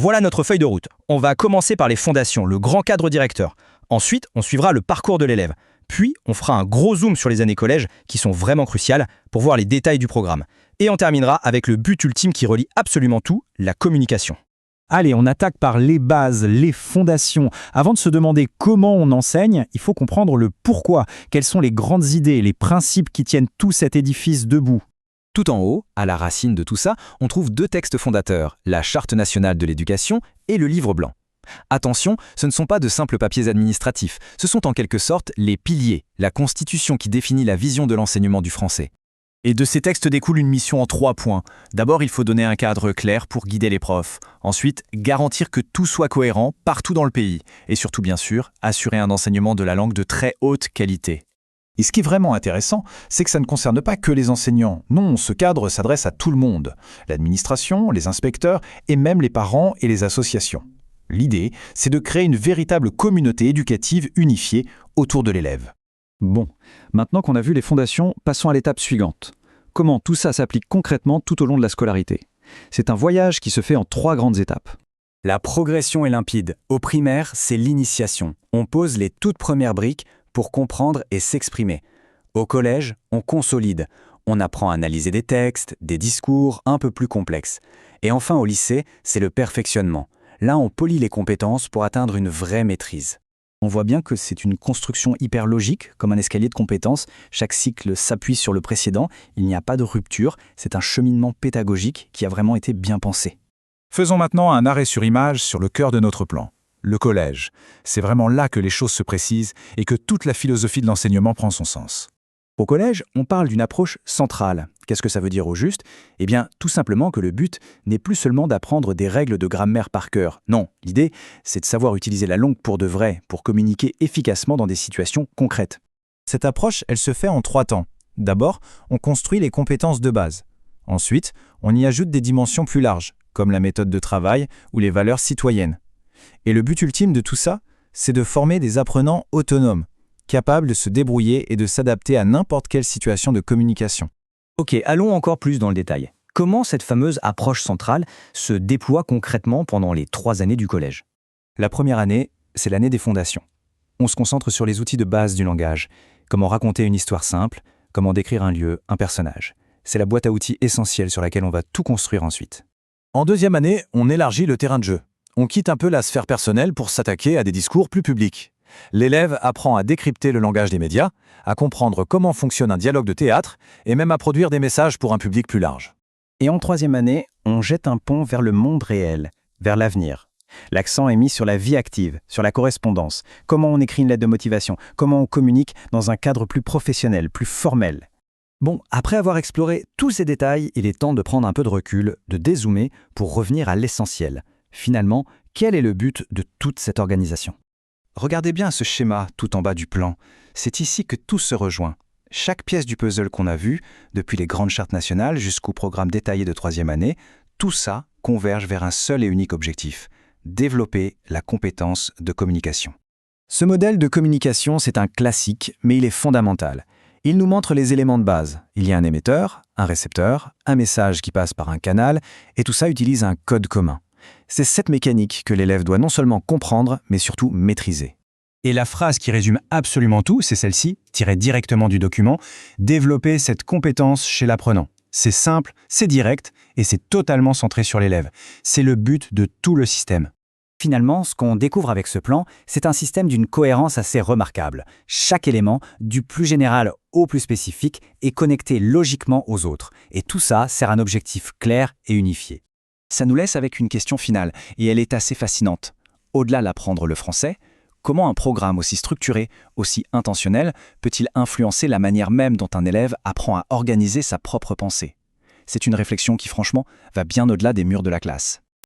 Voilà notre feuille de route. On va commencer par les fondations, le grand cadre directeur. Ensuite, on suivra le parcours de l'élève. Puis, on fera un gros zoom sur les années collège, qui sont vraiment cruciales, pour voir les détails du programme. Et on terminera avec le but ultime qui relie absolument tout, la communication. Allez, on attaque par les bases, les fondations. Avant de se demander comment on enseigne, il faut comprendre le pourquoi. Quelles sont les grandes idées, les principes qui tiennent tout cet édifice debout? Tout en haut, à la racine de tout ça, on trouve deux textes fondateurs, la Charte nationale de l'éducation et le Livre blanc. Attention, ce ne sont pas de simples papiers administratifs, ce sont en quelque sorte les piliers, la constitution qui définit la vision de l'enseignement du français. Et de ces textes découle une mission en 3 points. D'abord, il faut donner un cadre clair pour guider les profs. Ensuite, garantir que tout soit cohérent partout dans le pays. Et surtout, bien sûr, assurer un enseignement de la langue de très haute qualité. Et ce qui est vraiment intéressant, c'est que ça ne concerne pas que les enseignants. Non, ce cadre s'adresse à tout le monde. L'administration, les inspecteurs et même les parents et les associations. L'idée, c'est de créer une véritable communauté éducative unifiée autour de l'élève. Bon, maintenant qu'on a vu les fondations, passons à l'étape suivante. Comment tout ça s'applique concrètement tout au long de la scolarité? C'est un voyage qui se fait en 3 grandes étapes. La progression est limpide. Au primaire, c'est l'initiation. On pose les toutes premières briques pour comprendre et s'exprimer. Au collège, on consolide. On apprend à analyser des textes, des discours un peu plus complexes. Et enfin au lycée, c'est le perfectionnement. Là, on polit les compétences pour atteindre une vraie maîtrise. On voit bien que c'est une construction hyper logique, comme un escalier de compétences. Chaque cycle s'appuie sur le précédent, il n'y a pas de rupture, c'est un cheminement pédagogique qui a vraiment été bien pensé. Faisons maintenant un arrêt sur image sur le cœur de notre plan, le collège. C'est vraiment là que les choses se précisent et que toute la philosophie de l'enseignement prend son sens. Au collège, on parle d'une approche centrale. Qu'est-ce que ça veut dire au juste? Eh bien, tout simplement que le but n'est plus seulement d'apprendre des règles de grammaire par cœur. Non, l'idée, c'est de savoir utiliser la langue pour de vrai, pour communiquer efficacement dans des situations concrètes. Cette approche, elle se fait en 3 temps. D'abord, on construit les compétences de base. Ensuite, on y ajoute des dimensions plus larges, comme la méthode de travail ou les valeurs citoyennes. Et le but ultime de tout ça, c'est de former des apprenants autonomes, capables de se débrouiller et de s'adapter à n'importe quelle situation de communication. Ok, allons encore plus dans le détail. Comment cette fameuse approche centrale se déploie concrètement pendant les 3 années du collège? La première année, c'est l'année des fondations. On se concentre sur les outils de base du langage. Comment raconter une histoire simple, comment décrire un lieu, un personnage. C'est la boîte à outils essentielle sur laquelle on va tout construire ensuite. En 2e année, on élargit le terrain de jeu. On quitte un peu la sphère personnelle pour s'attaquer à des discours plus publics. L'élève apprend à décrypter le langage des médias, à comprendre comment fonctionne un dialogue de théâtre et même à produire des messages pour un public plus large. Et en 3e année, on jette un pont vers le monde réel, vers l'avenir. L'accent est mis sur la vie active, sur la correspondance, comment on écrit une lettre de motivation, comment on communique dans un cadre plus professionnel, plus formel. Bon, après avoir exploré tous ces détails, il est temps de prendre un peu de recul, de dézoomer pour revenir à l'essentiel. Finalement, quel est le but de toute cette organisation? Regardez bien ce schéma tout en bas du plan. C'est ici que tout se rejoint. Chaque pièce du puzzle qu'on a vu, depuis les grandes chartes nationales jusqu'au programme détaillé de 3e année, tout ça converge vers un seul et unique objectif: développer la compétence de communication. Ce modèle de communication, c'est un classique, mais il est fondamental. Il nous montre les éléments de base. Il y a un émetteur, un récepteur, un message qui passe par un canal, et tout ça utilise un code commun. C'est cette mécanique que l'élève doit non seulement comprendre, mais surtout maîtriser. Et la phrase qui résume absolument tout, c'est celle-ci, tirée directement du document: développer cette compétence chez l'apprenant. C'est simple, c'est direct, et c'est totalement centré sur l'élève. C'est le but de tout le système. Finalement, ce qu'on découvre avec ce plan, c'est un système d'une cohérence assez remarquable. Chaque élément, du plus général au plus spécifique, est connecté logiquement aux autres. Et tout ça sert un objectif clair et unifié. Ça nous laisse avec une question finale, et elle est assez fascinante. Au-delà d'apprendre le français, comment un programme aussi structuré, aussi intentionnel, peut-il influencer la manière même dont un élève apprend à organiser sa propre pensée? C'est une réflexion qui, franchement, va bien au-delà des murs de la classe.